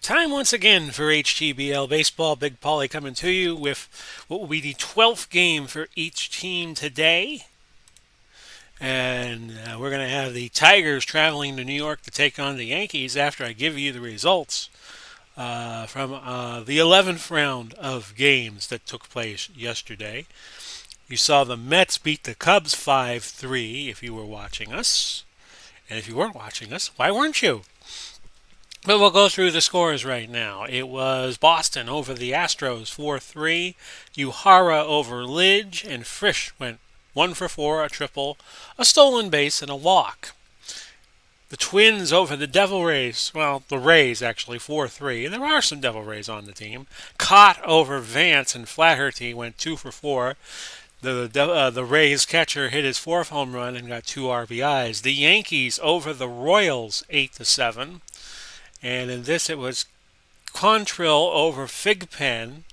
Time once again for HTBL Baseball. Big Polly coming to you with what will be the 12th game for each team today. And we're going to have the Tigers traveling to New York to take on the Yankees after I give you the results from the 11th round of games that took place yesterday. You saw the Mets beat the Cubs 5-3 if you were watching us. And if you weren't watching us, why weren't you? But we'll go through the scores right now. It was Boston over the Astros 4-3, Uhara over Lidge, and Frisch went 1 for 4, a triple, a stolen base, and a walk. The Twins over the Devil Rays, well, the Rays actually, 4-3, and there are some Devil Rays on the team. Cott over Vance, and Flaherty went 2 for 4. The Rays catcher hit his fourth home run and got 2 RBIs. The Yankees over the Royals 8-7. And in this, it was Quantrill over Figpen.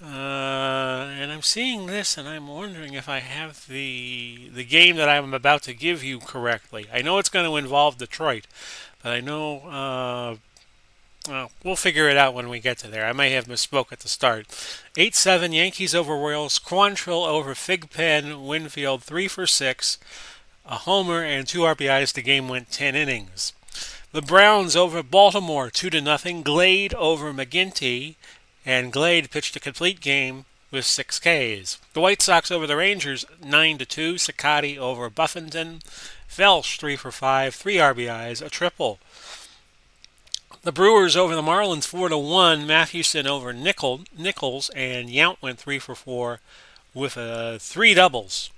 And I'm seeing this, and I'm wondering if I have the game that I'm about to give you correctly. I know it's going to involve Detroit, but I know we'll figure it out when we get to there. I may have misspoke at the start. 8-7 Yankees over Royals. Quantrill over Figpen. Winfield 3 for 6, a homer and 2 RBIs. The game went 10 innings. The Browns over Baltimore 2-0. Glade over McGinty, and Glade pitched a complete game with 6 Ks. The White Sox over the Rangers 9-2. Ciccati over Buffington. Felsch 3 for 5, 3 RBIs, a triple. The Brewers over the Marlins 4-1. Mathewson over Nichols, and Yount went 3 for 4 with 3 doubles.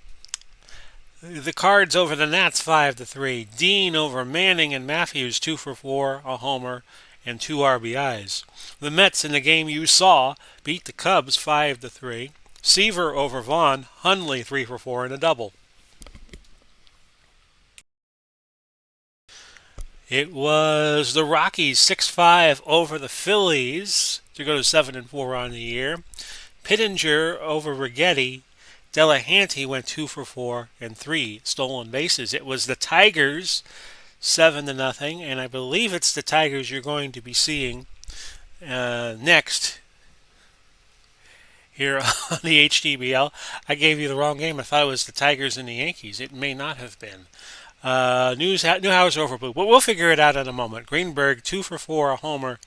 The Cards over the Nats 5-3. Dean over Manning and Matthews 2 for 4, a homer, and 2 RBIs. The Mets in the game you saw beat the Cubs 5-3. Seaver over Vaughn. Hundley 3 for 4 and a double. It was the Rockies 6-5 over the Phillies to go to 7-4 on the year. Pittenger over Righetti. Delahanty went 2 for 4 and 3 stolen bases. It was the Tigers 7-0, and I believe it's the Tigers you're going to be seeing next here on the HTBL. I gave you the wrong game. I thought it was the Tigers and the Yankees. It may not have been. Newhouse over Blue, but we'll figure it out in a moment. Greenberg 2 for 4, a homer,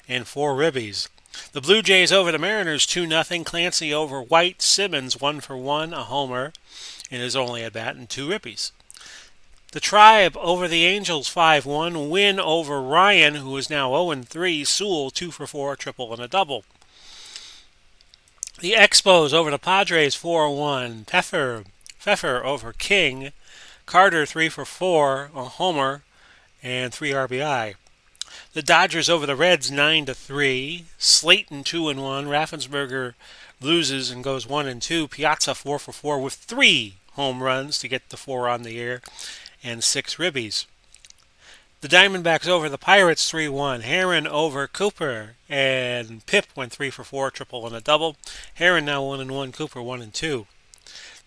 and 4 ribbies. The Blue Jays over the Mariners 2-0. Clancy over White. Simmons 1 for 1, a homer in his only at bat, and 2 ribbies. The Tribe over the Angels 5-1. Win over Ryan, who is now 0-3. Sewell 2 for 4, a triple and a double. The Expos over the Padres 4-1. Pfeffer over King. Carter 3 for 4, a homer, and 3 RBI. The Dodgers over the Reds 9-3. Slayton 2-1. Raffensperger loses and goes 1-2. Piazza 4 for 4 with 3 home runs to get the 4 on the air and 6 ribbies. The Diamondbacks over the Pirates 3-1. Heron over Cooper, and Pip went 3 for 4, triple and a double. Heron now 1-1. Cooper 1-2.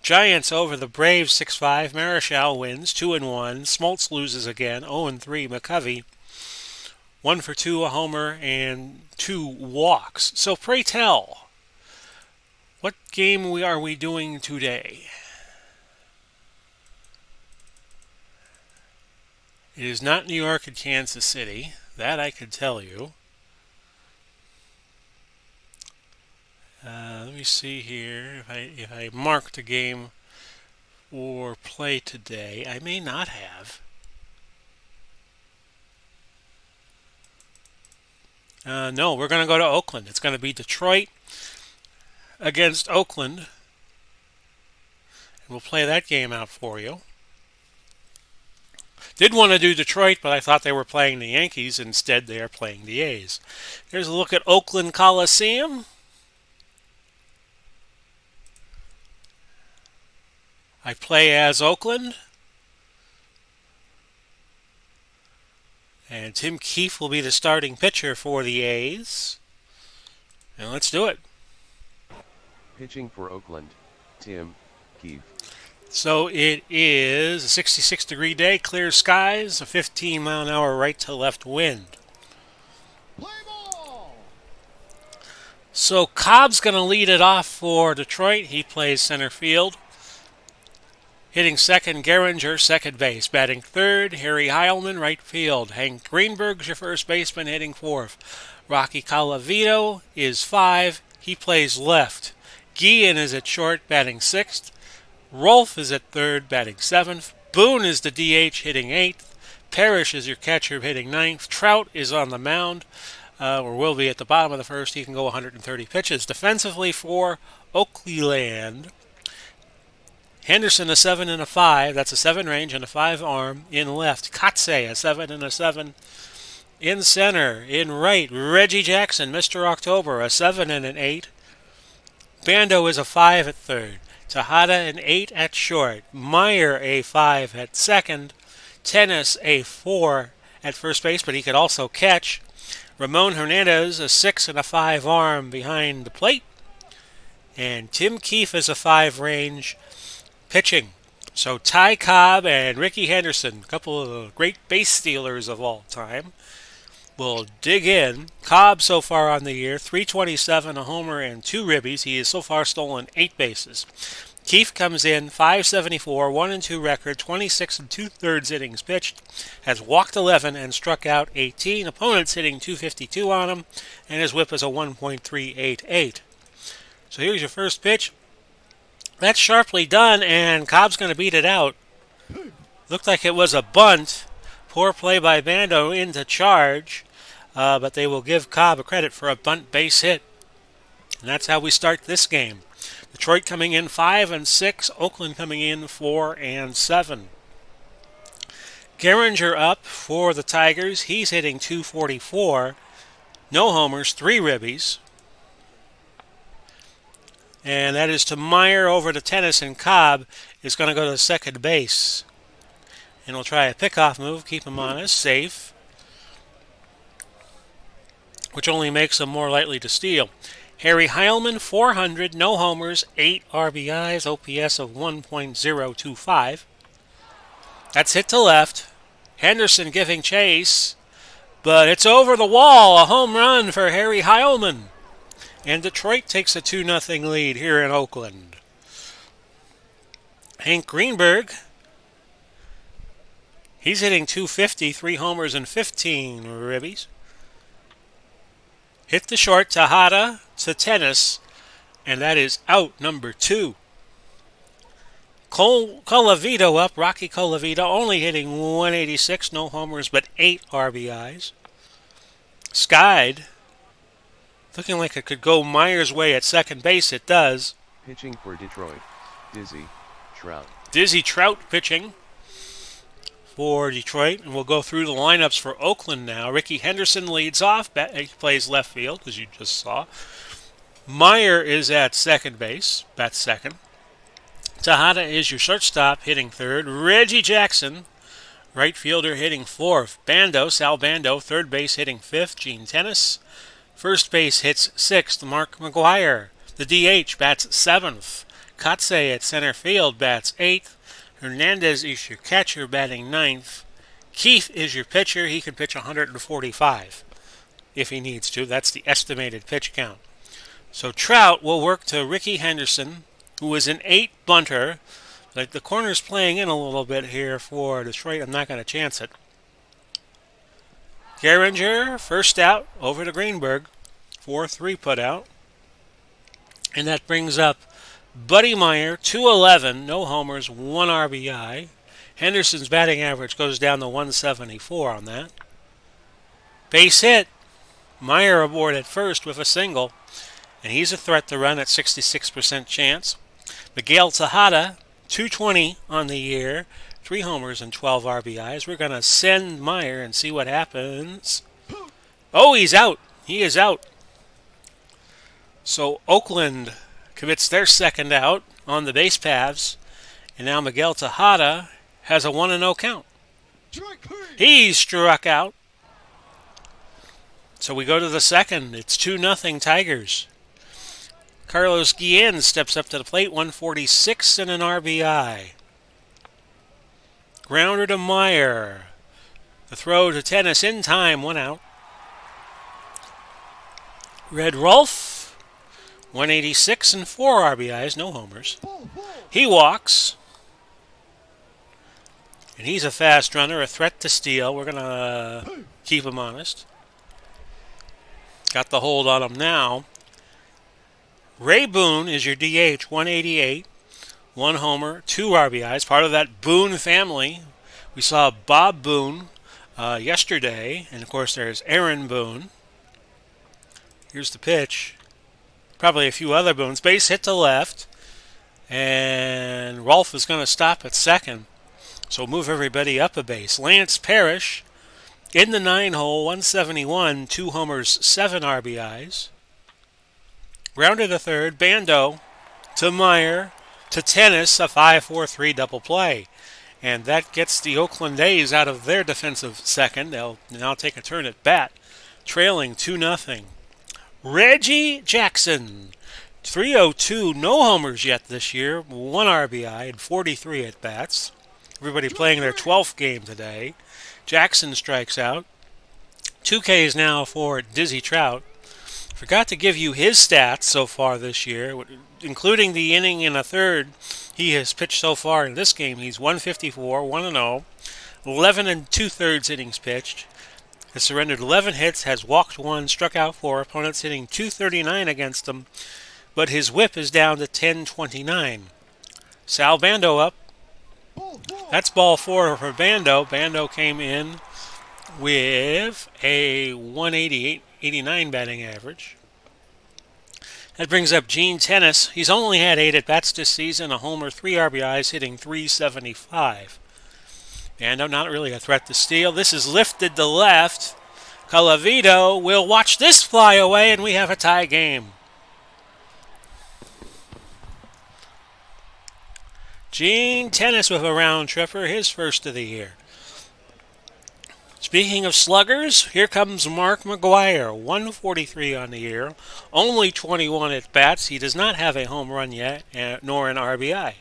Giants over the Braves 6-5. Marichal wins 2-1. Smoltz loses again 0-3. McCovey 1 for 2, a homer, and 2 walks. So pray tell, what game are we doing today? It is not New York and Kansas City. That I could tell you. Let me see here. If I marked a game or play today, I may not have. No, we're going to go to Oakland. It's going to be Detroit against Oakland. And we'll play that game out for you. Did want to do Detroit, but I thought they were playing the Yankees. Instead, they are playing the A's. Here's a look at Oakland Coliseum. I play as Oakland. And Tim Keefe will be the starting pitcher for the A's. And let's do it. Pitching for Oakland, Tim Keefe. So it is a 66-degree day, clear skies, a 15-mile-an-hour right-to-left wind. Play ball! So Cobb's going to lead it off for Detroit. He plays center field. Hitting second, Geringer, second base. Batting third, Harry Heilman, right field. Hank Greenberg's your first baseman, hitting fourth. Rocky Colavito is five. He plays left. Guillen is at short, batting sixth. Rolfe is at third, batting seventh. Boone is the DH, hitting eighth. Parrish is your catcher, hitting ninth. Trout is on the mound, or will be at the bottom of the first. He can go 130 pitches. Defensively for Oakland, Henderson a 7 and a 5. That's a 7 range and a 5 arm in left. Kotze a 7 and a 7 in center. In right, Reggie Jackson, Mr. October, a 7 and an 8. Bando is a 5 at third. Tejada an 8 at short. Meyer a 5 at second. Tennis a 4 at first base, but he could also catch. Ramon Hernandez a 6 and a 5 arm behind the plate. And Tim Keefe is a 5 range pitching. So Ty Cobb and Ricky Henderson, a couple of the great base stealers of all time, will dig in. Cobb so far on the year, 327, a homer, and 2 ribbies. He has so far stolen 8 bases. Keefe comes in 574, 1-2 record, 26 2/3 innings pitched, has walked 11 and struck out 18. Opponents hitting 252 on him, and his whip is a 1.388. So here's your first pitch. That's sharply done, and Cobb's going to beat it out. Looked like it was a bunt. Poor play by Bando into charge, but they will give Cobb a credit for a bunt base hit. And that's how we start this game. Detroit coming in 5 and 6, Oakland coming in 4 and 7. Geringer up for the Tigers. He's hitting 244. No homers, 3 ribbies. And that is to Meyer over to Tennis, and Cobb is going to go to second base. And we'll try a pickoff move, keep him honest, safe, which only makes him more likely to steal. Harry Heilman, 400, no homers, 8 RBIs, OPS of 1.025. That's hit to left. Henderson giving chase, but it's over the wall. A home run for Harry Heilman. And Detroit takes a 2-0 lead here in Oakland. Hank Greenberg, he's hitting 250, 3 homers and 15 ribbies. Hit the short, Tejada to Tennis, and that is out number 2. Colavito up, Rocky Colavito, only hitting 186, no homers, but 8 RBIs. Skied, looking like it could go Meyer's way at second base. It does. Pitching for Detroit, Dizzy Trout. Dizzy Trout pitching for Detroit, and we'll go through the lineups for Oakland now. Ricky Henderson leads off. He plays left field, as you just saw. Meyer is at second base, bats second. Tejada is your shortstop, hitting third. Reggie Jackson, right fielder, hitting fourth. Sal Bando, third base, hitting fifth. Gene Tennis, first base, hits sixth. Mark McGuire, the DH, bats seventh. Kotze at center field, bats eighth. Hernandez is your catcher, batting ninth. Keefe is your pitcher. He can pitch 145 if he needs to. That's the estimated pitch count. So Trout will work to Ricky Henderson, who is an 8 bunter. Like the corner's playing in a little bit here for Detroit. I'm not going to chance it. Geringer, first out, over to Greenberg. 4-3 put out. And that brings up Buddy Meyer, 211, no homers, 1 RBI. Henderson's batting average goes down to 174 on that. Base hit. Meyer aboard at first with a single, and he's a threat to run at 66% chance. Miguel Tejada, 220 on the year, 3 homers and 12 RBIs. We're going to send Meyer and see what happens. Oh, he's out. He is out. So Oakland commits their second out on the base paths, and now Miguel Tejada has a 1-0 count. He's struck out. So we go to the second. It's 2-0 Tigers. Carlos Guillen steps up to the plate, 146 and an RBI. Grounder to Meyer. The throw to Tennis in time, 1 out. Red Rolfe 186 and 4 RBIs, no homers. He walks, and he's a fast runner, a threat to steal. We're going to keep him honest. Got the hold on him now. Ray Boone is your DH, 188, 1 homer, 2 RBIs, part of that Boone family. We saw Bob Boone yesterday, and of course there's Aaron Boone. Here's the pitch. Probably a few other Boones. Base hit to left, and Rolf is going to stop at second. So move everybody up a base. Lance Parrish in the 9-hole, 171, 2 homers, 7 RBIs. Grounded to third, Bando to Meyer to Tennis, a 5-4-3 double play. And that gets the Oakland A's out of their defensive second. They'll now take a turn at bat, trailing 2-0. Reggie Jackson, 302, no homers yet this year, 1 RBI and 43 at bats. Everybody playing their 12th game today. Jackson strikes out. 2 Ks now for Dizzy Trout. Forgot to give you his stats so far this year, including the inning and a third he has pitched so far in this game. He's 154, 1-0, 11 and 2/3 innings pitched. Has surrendered 11 hits, has walked 1, struck out 4, opponents hitting .239 against him, but his whip is down to .1029. Sal Bando up. That's ball 4 for Bando. Bando came in with a 188.89 batting average. That brings up Gene Tennis. He's only had 8 at-bats this season, a homer, 3 RBIs, hitting .375. Bando not really a threat to steal. This is lifted to left. Colavito will watch this fly away, and we have a tie game. Gene Tennis with a round tripper, his first of the year. Speaking of sluggers, here comes Mark McGwire, 143 on the year, only 21 at-bats. He does not have a home run yet, nor an RBI.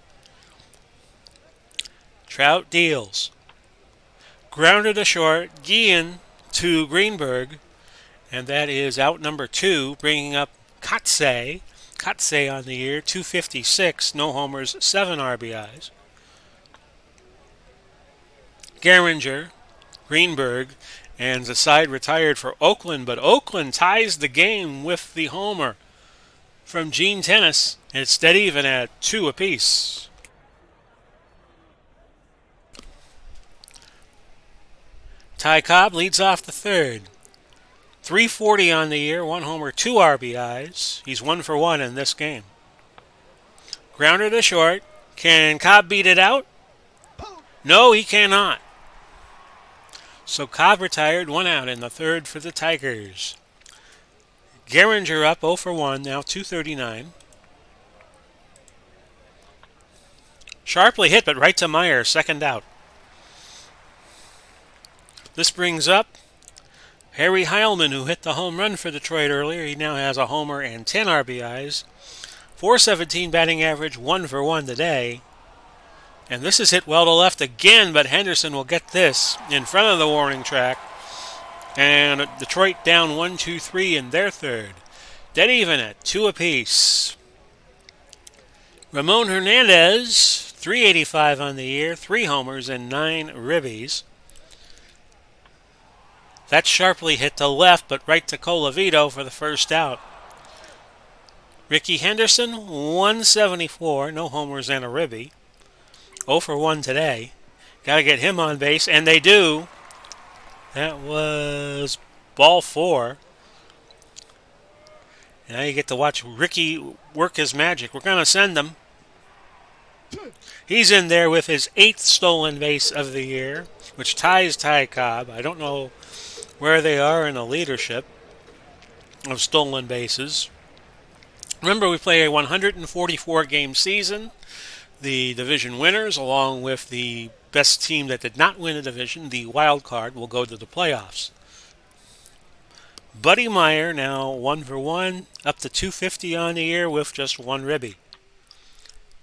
Trout deals. Grounded to short, Guillen to Greenberg, and that is out number 2, bringing up Kotze. Kotze on the year, 256, no homers, 7 RBIs. Gehringer, Greenberg, and the side retired for Oakland, but Oakland ties the game with the homer from Gene Tennis. It's dead even at 2 apiece. Ty Cobb leads off the third. 340 on the year, 1 homer, 2 RBIs. He's 1 for 1 in this game. Grounder to short. Can Cobb beat it out? No, he cannot. So Cobb retired, 1 out in the third for the Tigers. Gehringer up 0 for 1, now 239. Sharply hit, but right to Meyer, second out. This brings up Harry Heilman, who hit the home run for Detroit earlier. He now has a homer and 10 RBIs. .417 batting average, 1 for 1 today. And this is hit well to left again, but Henderson will get this in front of the warning track. And Detroit down 1-2-3 in their third. Dead even at 2 apiece. Ramon Hernandez, 385 on the year, 3 homers and 9 ribbies. That's sharply hit to left, but right to Colavito for the first out. Ricky Henderson, 174, no homers and a ribby. 0 for 1 today. Got to get him on base, and they do. That was ball 4. And now you get to watch Ricky work his magic. We're going to send him. He's in there with his 8th stolen base of the year, which ties Ty Cobb. I don't know where they are in the leadership of stolen bases. Remember, we play a 144-game season. The division winners, along with the best team that did not win a division, the wild card, will go to the playoffs. Buddy Meyer now 1 for 1, up to 250 on the year with just 1 ribby.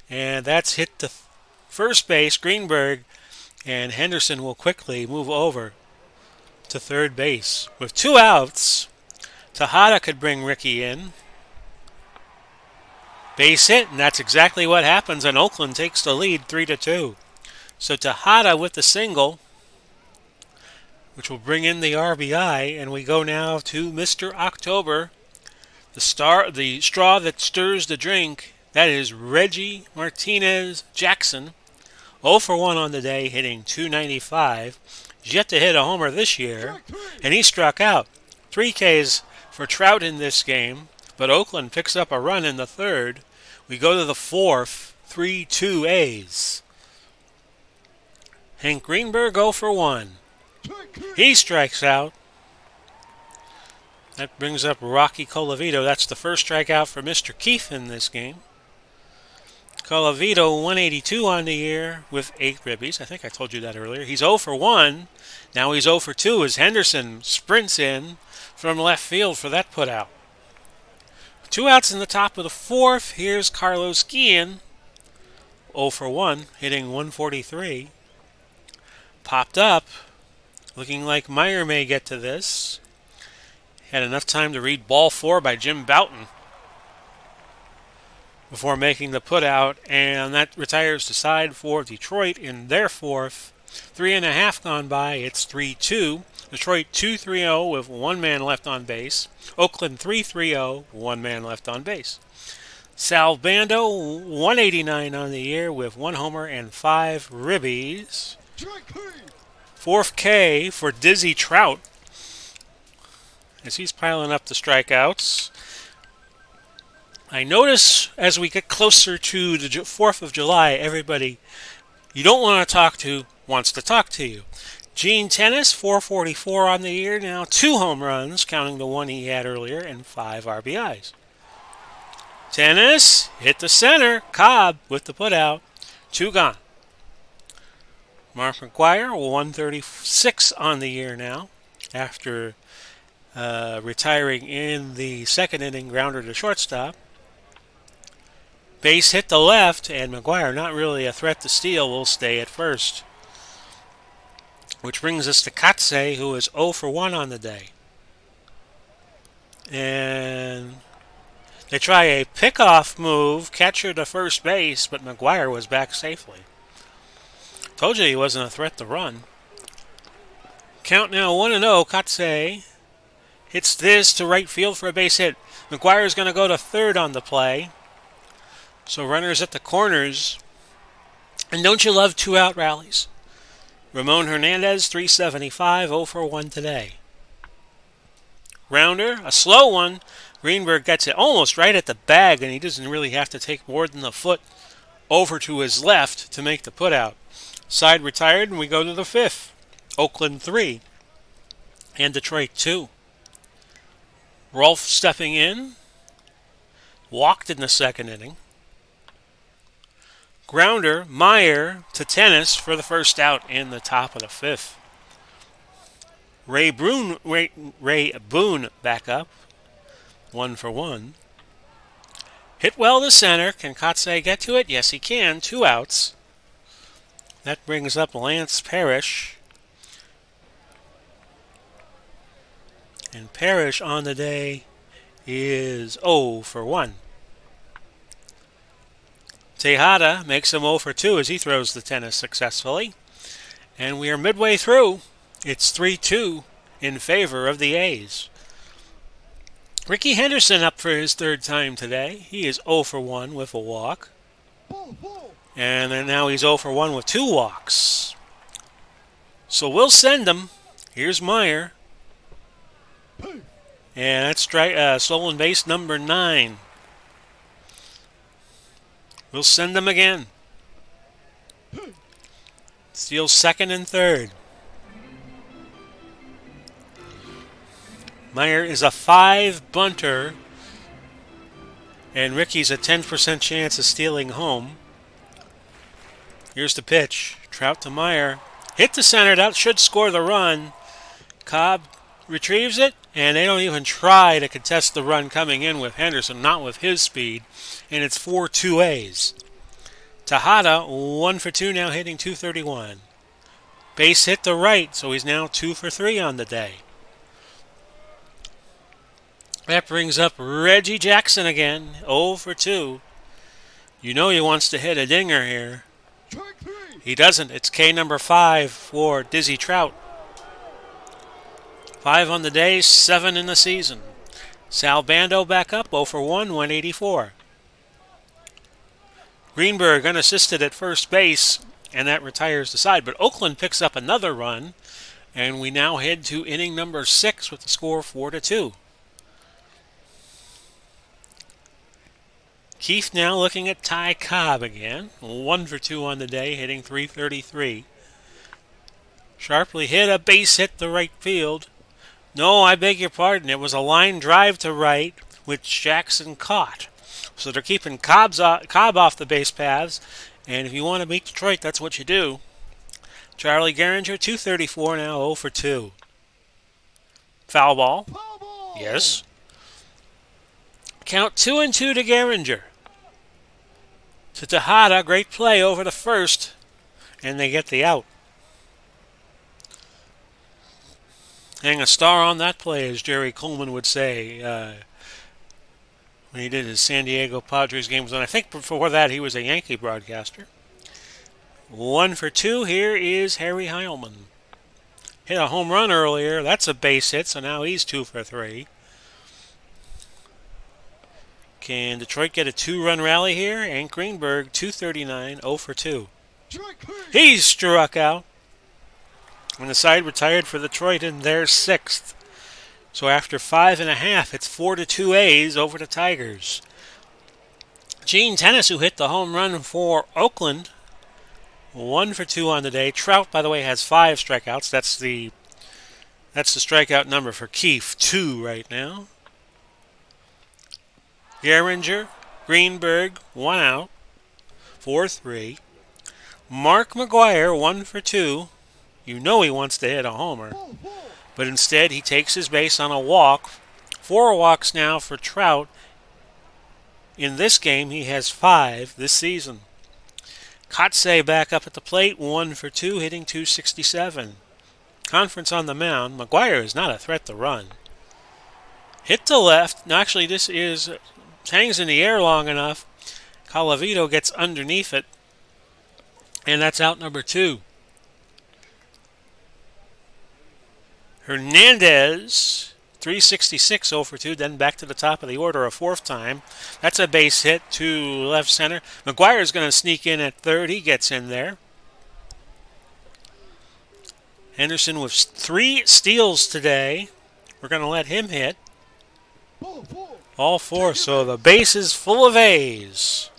And that's hit to first base, Greenberg, and Henderson will quickly move over to third base. With 2 outs, Tejada could bring Ricky in. Base hit, and that's exactly what happens, and Oakland takes the lead 3-2. So Tejada with the single, which will bring in the RBI, and we go now to Mr. October, the straw that stirs the drink. That is Reggie Martinez Jackson, 0 for 1 on the day, hitting .295. He's yet to hit a homer this year, and he struck out. 3 Ks for Trout in this game, but Oakland picks up a run in the third. We go to the fourth, 3-2 A's. Hank Greenberg 0 for 1. He strikes out. That brings up Rocky Colavito. That's the first strikeout for Mr. Keith in this game. Colavito 182 on the year with 8 ribbies. I think I told you that earlier. He's 0 for 1. Now he's 0 for 2 as Henderson sprints in from left field for that putout. 2 outs in the top of the fourth. Here's Carlos Guillen, 0 for 1, hitting .143. Popped up, looking like Meyer may get to this. Had enough time to read ball 4 by Jim Bouton before making the putout, and that retires the side for Detroit in their fourth. 3.5 gone by. It's 3-2. Detroit 2-3-0 with 1 man left on base. Oakland 3-3-0, 1 man left on base. Sal Bando 189 on the year with 1 homer and 5 ribbies. 4th K for Dizzy Trout as he's piling up the strikeouts. I notice as we get closer to the 4th of July, everybody you don't want to talk to wants to talk to you. Gene Tennis, 444 on the year now, 2 home runs, counting the 1 he had earlier, and 5 RBIs. Tennis hit the center. Cobb with the putout. 2 gone. Mark McGwire, 136 on the year now, after retiring in the second inning, grounder to shortstop. Base hit to left, and McGwire, not really a threat to steal, will stay at first. Which brings us to Katse, who is 0 for 1 on the day. And they try a pickoff move, catcher to first base, but McGwire was back safely. Told you he wasn't a threat to run. Count now 1-0. Katse hits this to right field for a base hit. McGwire is going to go to third on the play. So runners at the corners. And don't you love 2-out rallies? Ramon Hernandez, 375, 0 for 1 today. Rounder, a slow one. Greenberg gets it almost right at the bag, and he doesn't really have to take more than a foot over to his left to make the putout. Side retired, and we go to the 5th. Oakland 3 and Detroit 2. Rolfe stepping in. Walked in the second inning. Grounder, Meyer to Tennis for the first out in the top of the 5th. Ray Boone back up, 1 for 1. Hit well to center. Can Katse get to it? Yes, he can. 2 outs. That brings up Lance Parrish. And Parrish on the day is 0 for 1. Tejada makes him 0 for 2 as he throws the Tennis successfully. And we are midway through. It's 3-2 in favor of the A's. Ricky Henderson up for his 3rd time today. He is 0 for 1 with a walk. And then now he's 0 for 1 with 2 walks. So we'll send him. Here's Meyer. And that's stolen base number 9. We'll send him again. Steals 2nd and 3rd. Meyer is a 5 bunter. And Ricky's a 10% chance of stealing home. Here's the pitch. Trout to Meyer. Hit to center. That should score the run. Cobb retrieves it. And they don't even try to contest the run coming in with Henderson. Not with his speed. And it's 4-2 A's. Tejada, 1 for 2 now, hitting .231. Base hit to right, so he's now 2 for 3 on the day. That brings up Reggie Jackson again, 0 for 2. You know he wants to hit a dinger here. Strike three. He doesn't. It's K number 5 for Dizzy Trout. 5 on the day, 7 in the season. Sal Bando back up, 0 for 1, 184. Greenberg unassisted at first base, and that retires the side. But Oakland picks up another run, and we now head to inning number 6 with the score 4-2. Keefe now looking at Ty Cobb again. 1 for 2 on the day, hitting .333. Sharply hit a base hit to right field. No, I beg your pardon. It was a line drive to right, which Jackson caught. So they're keeping Cobb off the base paths. And if you want to beat Detroit, that's what you do. Charlie Gehringer, 234 now, 0 for 2. Foul ball. Foul ball. Yes. Count 2-2 to Gehringer. To Tejada, great play over the first. And they get the out. Hang a star on that play, as Jerry Coleman would say when he did his San Diego Padres games. And I think before that he was a Yankee broadcaster. 1 for 2. Here is Harry Heilman. Hit a home run earlier. That's a base hit, so now he's 2 for 3. Can Detroit get a 2-run rally here? And Greenberg, 239, 0 for 2. He's struck out. And the side retired for Detroit in their 6th. So after 5.5, it's 4-2 A's over the Tigers. Gene Tennis, who hit the home run for Oakland, 1 for 2 on the day. Trout, by the way, has 5 strikeouts. That's the strikeout number for Keefe, 2 right now. Gehringer, Greenberg, 1 out, 4-3. Mark McGwire, 1 for 2. You know he wants to hit a homer. But instead, he takes his base on a walk. 4 walks now for Trout. In this game, he has 5 this season. Kotsay back up at the plate, 1 for 2, hitting .267. Conference on the mound. McGwire is not a threat to run. Hit to left. No, actually, this is hangs in the air long enough. Colavito gets underneath it. And that's out number 2. Hernandez, 366, 0 for 2, then back to the top of the order a 4th time. That's a base hit to left center. McGuire's going to sneak in at 3rd. He gets in there. Henderson with 3 steals today. We're going to let him hit. All 4, so the base is full of A's.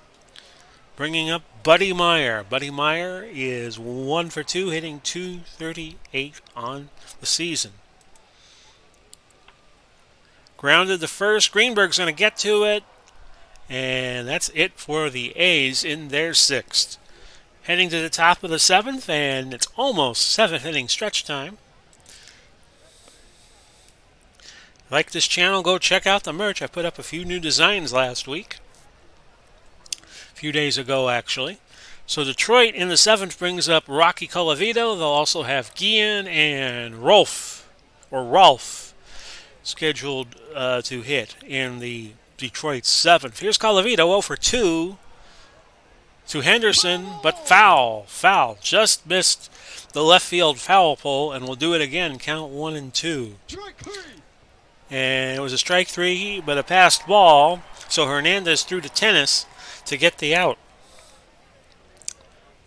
Bringing up Buddy Meyer. Buddy Meyer is 1 for 2, hitting .238 on the season. Grounded the first. Greenberg's going to get to it. And that's it for the A's in their 6th. Heading to the top of the 7th, and it's almost 7th inning stretch time. Like this channel, go check out the merch. I put up a few new designs last week. A few days ago, actually. So Detroit in the 7th brings up Rocky Colavito. They'll also have Guillen and Rolf scheduled to hit in the Detroit 7th. Here's Colavito, 0 for 2 to Henderson, but foul. Just missed the left field foul pole, and we'll do it again. Count 1 and 2. And it was a strike 3, but a passed ball. So Hernandez threw to Tennis to get the out.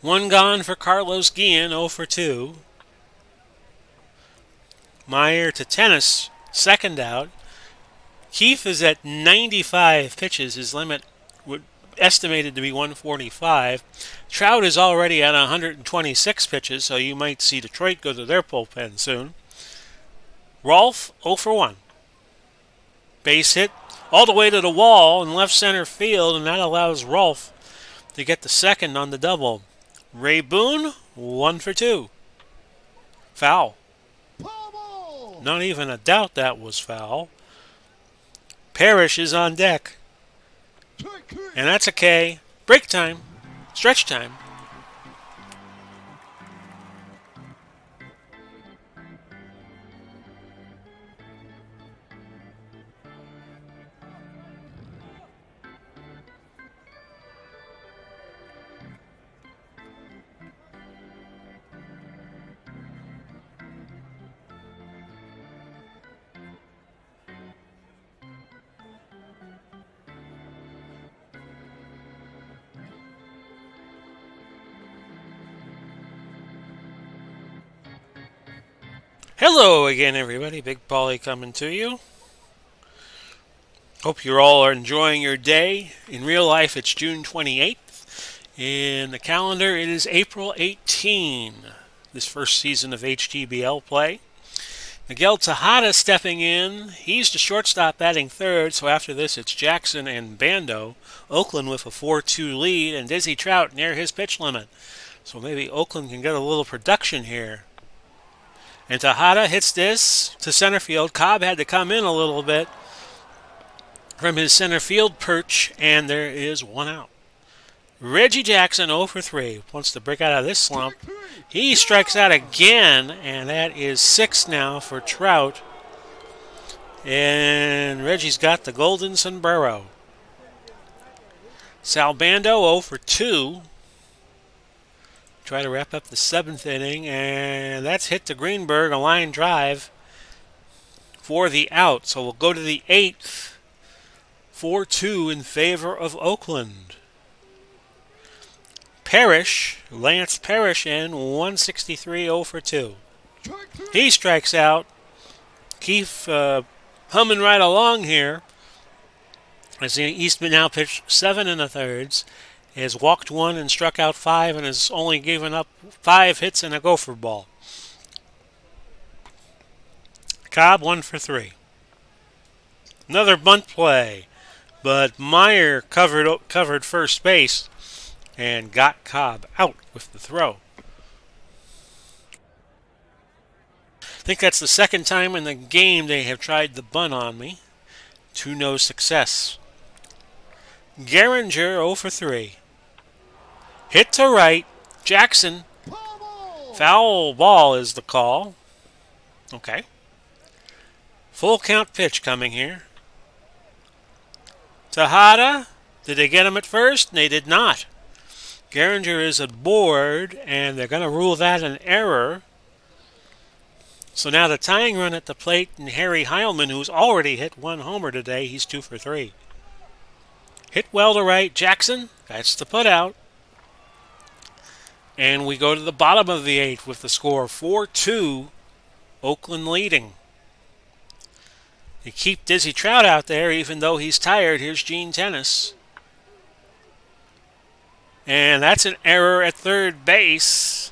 1 gone for Carlos Guillen, 0 for 2. Meyer to Tennis, 2nd out. Keefe is at 95 pitches. His limit would estimated to be 145. Trout is already at 126 pitches, so you might see Detroit go to their bullpen soon. Rolf, 0 for 1. Base hit all the way to the wall in left center field, and that allows Rolf to get the 2nd on the double. Ray Boone, 1 for 2. Foul. Not even a doubt that was foul. Parrish is on deck. And that's a K. Break time. Stretch time. Hello again, everybody. Big Polly coming to you. Hope you all are enjoying your day. In real life, it's June 28th. In the calendar, it is April 18. This first season of HTBL play. Miguel Tejada stepping in. He's the shortstop batting third, so after this, it's Jackson and Bando. Oakland with a 4-2 lead, and Dizzy Trout near his pitch limit. So maybe Oakland can get a little production here. And Tejada hits this to center field. Cobb had to come in a little bit from his center field perch, and there is one out. Reggie Jackson 0 for 3 wants to break out of this slump. He strikes out again, and that is 6 now for Trout. And Reggie's got the golden sombrero. Sal Bando 0 for 2. Try to wrap up the 7th inning, and that's hit to Greenberg, a line drive for the out. So we'll go to the 8th, 4-2 in favor of Oakland. Parrish, Lance Parrish in, 163, 0 for 2. He strikes out. Keefe humming right along here as the Eastman now pitched 7 1/3. Has walked 1 and struck out 5 and has only given up 5 hits and a gopher ball. Cobb 1 for 3. Another bunt play, but Meyer covered first base and got Cobb out with the throw. I think that's the second time in the game they have tried the bunt on me, to no success. Gehringer 0 for 3. Hit to right. Jackson. Foul ball is the call. Okay. Full count pitch coming here. Tejada. Did they get him at first? They did not. Gehringer is aboard, and they're going to rule that an error. So now the tying run at the plate, and Harry Heilman, who's already hit 1 homer today, he's 2 for 3. Hit well to right. Jackson. That's the put out. And we go to the bottom of the 8th with the score 4-2, Oakland leading. They keep Dizzy Trout out there even though he's tired. Here's Gene Tennis. And that's an error at third base,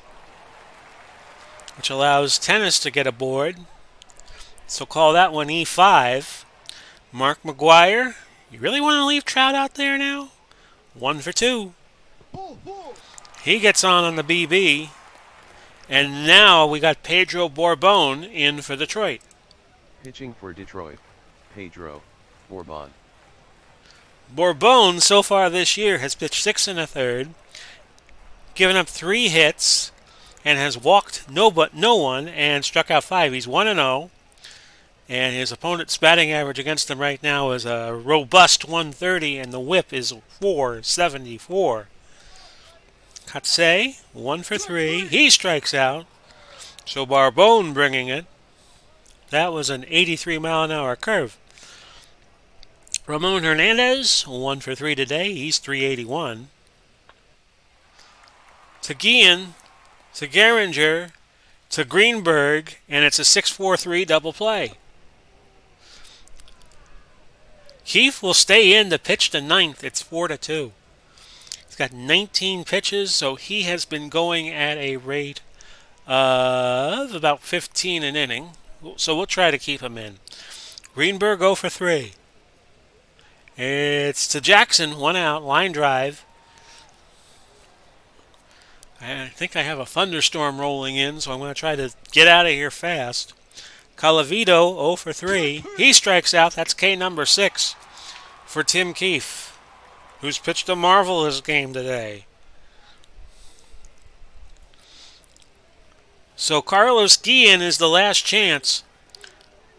which allows Tennis to get aboard. So call that one E5. Mark McGuire, you really want to leave Trout out there now? 1 for 2. He gets on the BB, and now we got Pedro Borbon in for Detroit. Pitching for Detroit, Pedro Borbon. Borbon, so far this year, has pitched 6 1/3, given up 3 hits, and has walked no one and struck out 5. He's 1-0, and his opponent's batting average against him right now is a robust 130, and the whip is 474. Katsei, 1 for 3. He strikes out. So Borbon bringing it. That was an 83-mile-an-hour curve. Ramon Hernandez, 1 for 3 today. He's 381. To Guillen, to Gehringer, to Greenberg, and it's a 6-4-3 double play. Keefe will stay in to pitch the 9th. It's 4-2. He's got 19 pitches, so he has been going at a rate of about 15 an inning. So we'll try to keep him in. Greenberg 0 for 3. It's to Jackson, 1 out, line drive. I think I have a thunderstorm rolling in, so I'm going to try to get out of here fast. Colavito 0 for 3. He strikes out. That's K number 6 for Tim Keefe, who's pitched a marvelous game today. So Carlos Guillen is the last chance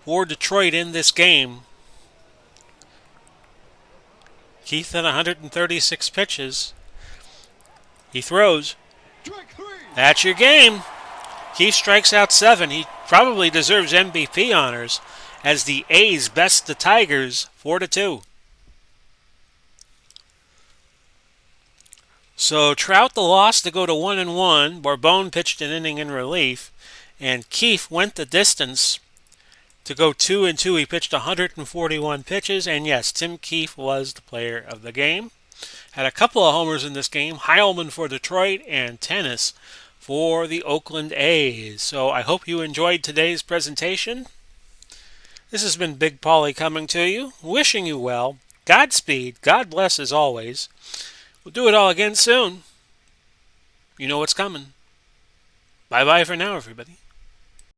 for Detroit in this game. Keith had 136 pitches. He throws. That's your game. Keith strikes out 7. He probably deserves MVP honors as the A's best the Tigers 4-2. So Trout the loss to go to 1-1. Borbon pitched an inning in relief. And Keefe went the distance to go 2-2. He pitched 141 pitches, and yes, Tim Keefe was the player of the game. Had a couple of homers in this game, Heilman for Detroit and Tennis for the Oakland A's. So I hope you enjoyed today's presentation. This has been Big Paulie coming to you, wishing you well. Godspeed, God bless as always. We'll do it all again soon. You know what's coming. Bye-bye for now, everybody.